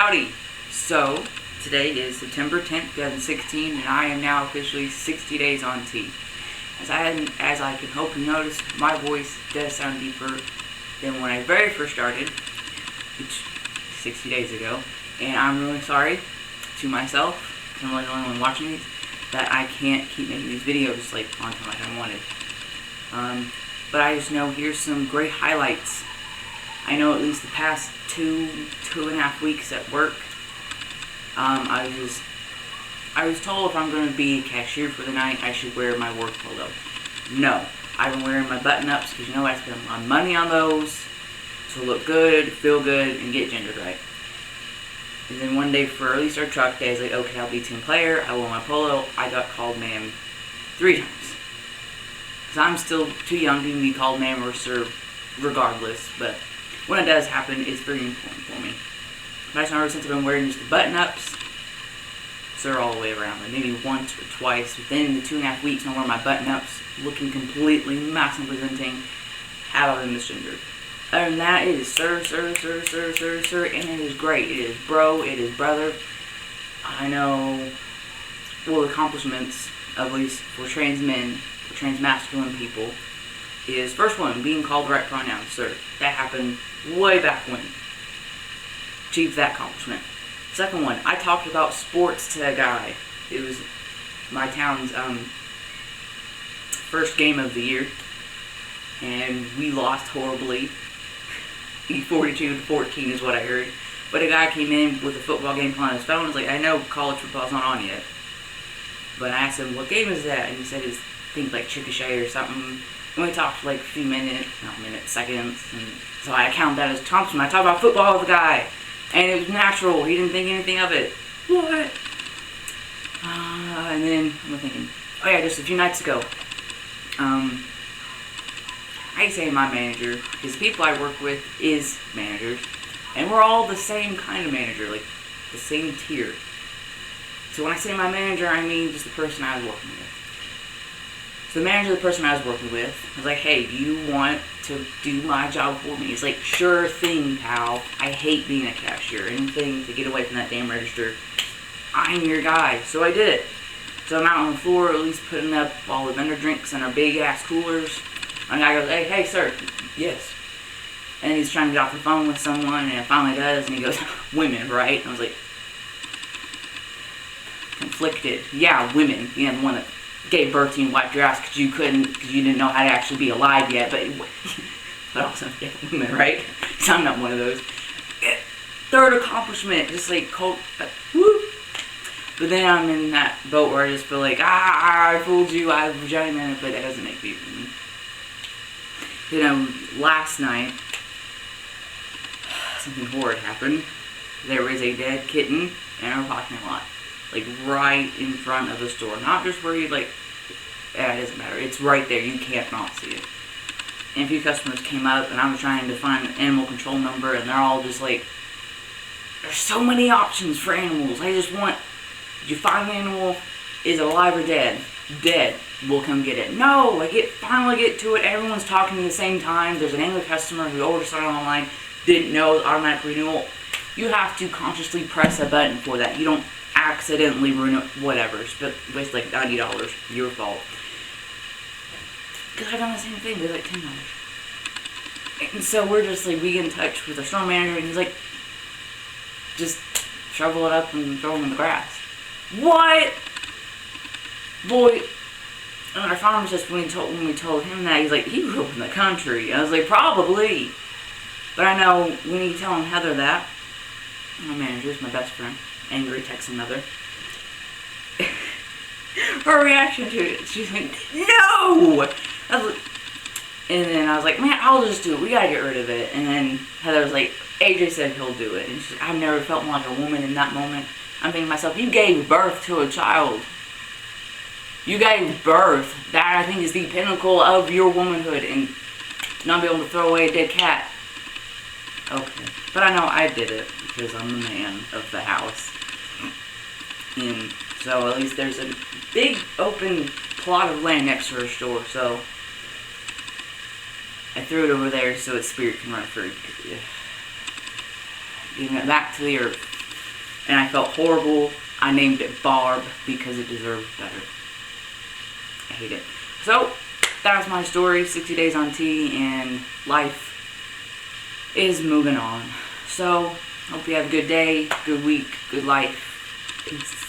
Howdy! So, today is September 10th, 2016, and I am now officially 60 days on T. As I can hope you notice, my voice does sound deeper than when I very first started, which 60 days ago, and I'm really sorry to myself, because I'm really the only one watching these, that I can't keep making these videos on time like I wanted. But I just know here's some great highlights. I know at least the past two and a half weeks at work, I was told if I'm going to be a cashier for the night, I should wear my work polo. No, I've been wearing my button-ups because I spend my money on those to look good, feel good, and get gendered right. And then one day for at least our truck day, I was like, okay, I'll be a team player. I wore my polo. I got called ma'am 3 times. Because I'm still too young to even be called ma'am or sir regardless. But when it does happen, it's very important for me. But I just remember since I've been wearing just the button-ups, sir, all the way around. Like maybe once or twice within the 2.5 weeks when I wear my button-ups, looking completely masculine presenting, have I been misgendered. Other than that, it is sir, sir, sir, sir, sir, sir, and it is great. It is bro, it is brother. I know, well, accomplishments, at least for trans men, for trans masculine people, is first one, being called the right pronoun, sir. That happened way back when. Achieved that accomplishment. Second one, I talked about sports to a guy. It was my town's first game of the year, and we lost horribly. 42-14 is what I heard. But a guy came in with a football game on his phone. He's like, I know college football's not on yet. But I asked him, what game is that? And he said it's things like Chickasha or something. And we talked for a few minutes, seconds. And so I counted that as Thompson. I talked about football with the guy. And it was natural. He didn't think anything of it. What? And then I'm thinking, oh yeah, just a few nights ago. I say my manager, because the people I work with is managers, and we're all the same kind of manager, like the same tier. So when I say my manager, I mean just the person I was working with. So the manager of the person I was working with was like, hey, do you want to do my job for me? He's like, sure thing, pal. I hate being a cashier. Anything to get away from that damn register. I'm your guy. So I did it. So I'm out on the floor, at least putting up all the vendor drinks in our big-ass coolers. And the guy goes, hey, sir, yes. And he's trying to get off the phone with someone, and it finally does, and he goes, women, right? And I was like, conflicted. Yeah, women. You know, the one that gave birth to you and wiped your ass because you didn't know how to actually be alive yet. But also, yeah, women, right? Because I'm not one of those. Third accomplishment, just cold, whoop. But then I'm in that boat where I just feel like, I fooled you, I have a vagina, but that doesn't make me woman. Last night, something horrid happened. There was a dead kitten in our parking lot. Right in front of the store. Not just where you, it doesn't matter. It's right there. You can't not see it. And a few customers came up, and I was trying to find an animal control number, and they're all just there's so many options for animals. I just want, did you find an animal? Is it alive or dead? Dead. We'll come get it. No, finally get to it. Everyone's talking at the same time. There's an angry customer who ordered something online, didn't know the automatic renewal. You have to consciously press a button for that. You don't accidentally renew whatever. But waste $90. Your fault. Because I've done the same thing. It's $10. And so we're just we get in touch with our store manager, and he's just shovel it up and throw them in the grass. What? Boy. And our pharmacist, when we told him that, he's like, he grew up in the country. And I was like, probably. But I know when you tell Heather that, my manager's my best friend, angry, texting mother, her reaction to it, she's like, no! And then I was like, man, I'll just do it. We gotta get rid of it. And then Heather was like, AJ said he'll do it. And she's like, I've never felt more like a woman in that moment. I'm thinking to myself, you gave birth to a child. You gave birth. That, I think, is the pinnacle of your womanhood, and not be able to throw away a dead cat. Okay. But I know I did it, because I'm the man of the house. And so, at least there's a big, open plot of land next to her store, so I threw it over there so its spirit can run free. Giving it back to the earth. and I felt horrible. I named it Barb because it deserved better. I hate it. So, that was my story, 60 days on tea, and life is moving on. So, hope you have a good day, good week, good life. Peace.